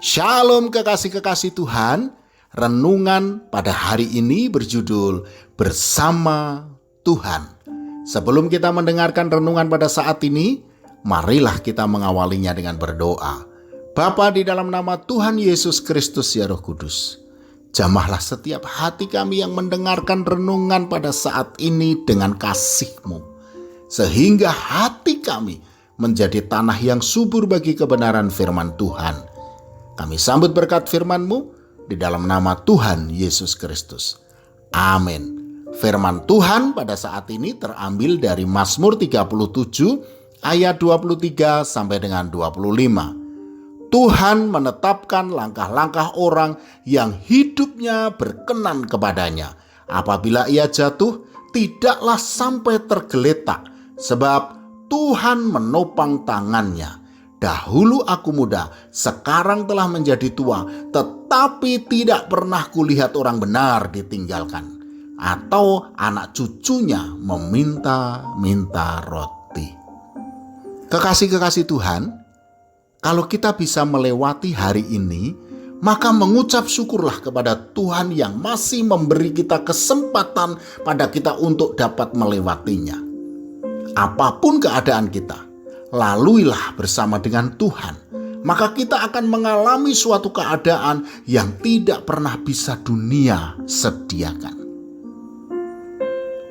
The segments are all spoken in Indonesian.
Shalom kekasih-kekasih Tuhan. Renungan pada hari ini berjudul Bersama Tuhan. Sebelum kita mendengarkan renungan pada saat ini, marilah kita mengawalinya dengan berdoa. Bapa, di dalam nama Tuhan Yesus Kristus ya Roh Kudus, jamahlah setiap hati kami yang mendengarkan renungan pada saat ini dengan kasih-Mu, sehingga hati kami menjadi tanah yang subur bagi kebenaran firman Tuhan. Kami sambut berkat firman-Mu di dalam nama Tuhan Yesus Kristus. Amin. Firman Tuhan pada saat ini terambil dari Mazmur 37 ayat 23 sampai dengan 25. Tuhan menetapkan langkah-langkah orang yang hidupnya berkenan kepadanya. Apabila ia jatuh, tidaklah sampai tergeletak, sebab Tuhan menopang tangannya. Dahulu aku muda, sekarang telah menjadi tua, tetapi tidak pernah kulihat orang benar ditinggalkan, atau anak cucunya meminta-minta roti. Kekasih-kekasih Tuhan, kalau kita bisa melewati hari ini, maka mengucap syukurlah kepada Tuhan yang masih memberi kita kesempatan pada kita untuk dapat melewatinya. Apapun keadaan kita, laluilah bersama dengan Tuhan, maka kita akan mengalami suatu keadaan yang tidak pernah bisa dunia sediakan.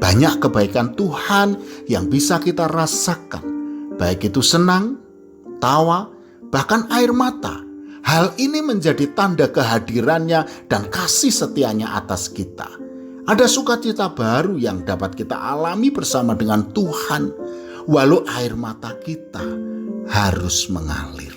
Banyak kebaikan Tuhan yang bisa kita rasakan, baik itu senang, tawa, bahkan air mata. Hal ini menjadi tanda kehadirannya dan kasih setianya atas kita. Ada sukacita baru yang dapat kita alami bersama dengan Tuhan, walau air mata kita harus mengalir.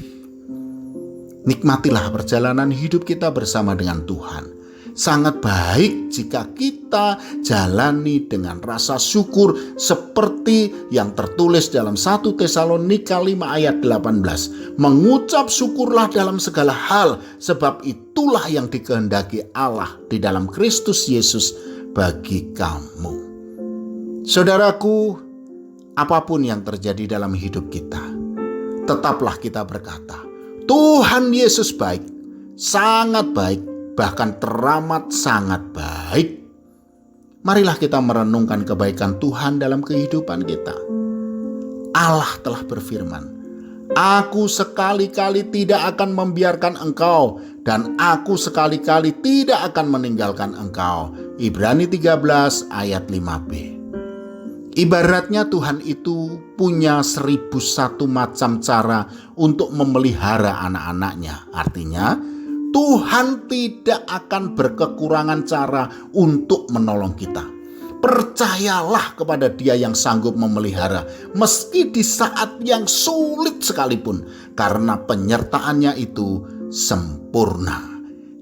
Nikmatilah perjalanan hidup kita bersama dengan Tuhan. Sangat baik jika kita jalani dengan rasa syukur seperti yang tertulis dalam 1 Tesalonika 5 ayat 18. Mengucap syukurlah dalam segala hal, sebab itulah yang dikehendaki Allah di dalam Kristus Yesus bagi kamu. Saudaraku, apapun yang terjadi dalam hidup kita, tetaplah kita berkata, Tuhan Yesus baik, sangat baik, bahkan teramat sangat baik. Marilah kita merenungkan kebaikan Tuhan dalam kehidupan kita. Allah telah berfirman, Aku sekali-kali tidak akan membiarkan engkau, dan aku sekali-kali tidak akan meninggalkan engkau. Ibrani 13 ayat 5b. Ibaratnya Tuhan itu punya 1001 macam cara untuk memelihara anak-anaknya. Artinya Tuhan tidak akan berkekurangan cara untuk menolong kita. Percayalah kepada Dia yang sanggup memelihara, meski di saat yang sulit sekalipun, karena penyertaannya itu sempurna.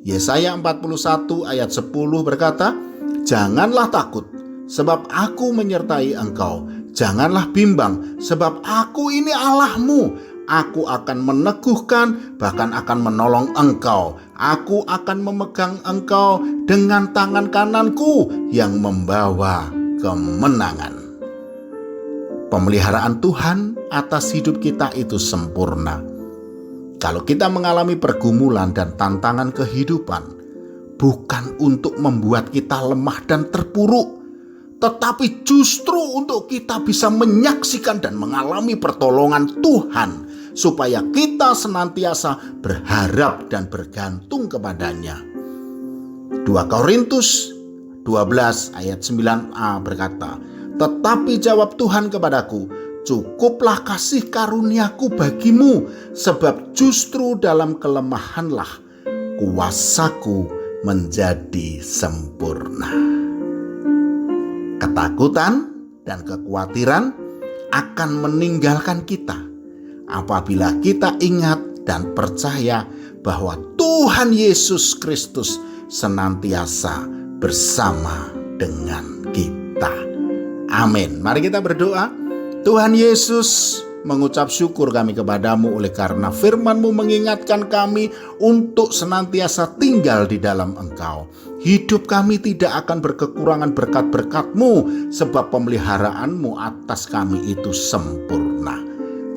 Yesaya 41 ayat 10 berkata, Janganlah takut, sebab aku menyertai engkau. Janganlah bimbang, sebab aku ini Allahmu. Aku akan meneguhkan, bahkan akan menolong engkau. Aku akan memegang engkau dengan tangan kananku yang membawa kemenangan. Pemeliharaan Tuhan atas hidup kita itu sempurna. Kalau kita mengalami pergumulan dan tantangan kehidupan, bukan untuk membuat kita lemah dan terpuruk, tetapi justru untuk kita bisa menyaksikan dan mengalami pertolongan Tuhan, supaya kita senantiasa berharap dan bergantung kepadanya. 2 Korintus 12 ayat 9a berkata, Tetapi jawab Tuhan kepadaku, Cukuplah kasih karuniaku bagimu, sebab justru dalam kelemahanlah kuasaku menjadi sempurna. Ketakutan dan kekhawatiran akan meninggalkan kita apabila kita ingat dan percaya bahwa Tuhan Yesus Kristus senantiasa bersama dengan kita. Amin. Mari kita berdoa. Tuhan Yesus, mengucap syukur kami kepadamu oleh karena firman-Mu mengingatkan kami untuk senantiasa tinggal di dalam Engkau. Hidup kami tidak akan berkekurangan berkat-berkat-Mu, sebab pemeliharaan-Mu atas kami itu sempurna.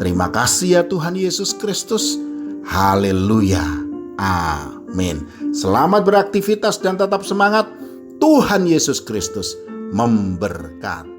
Terima kasih ya Tuhan Yesus Kristus. Haleluya. Amin. Selamat beraktivitas dan tetap semangat. Tuhan Yesus Kristus memberkati.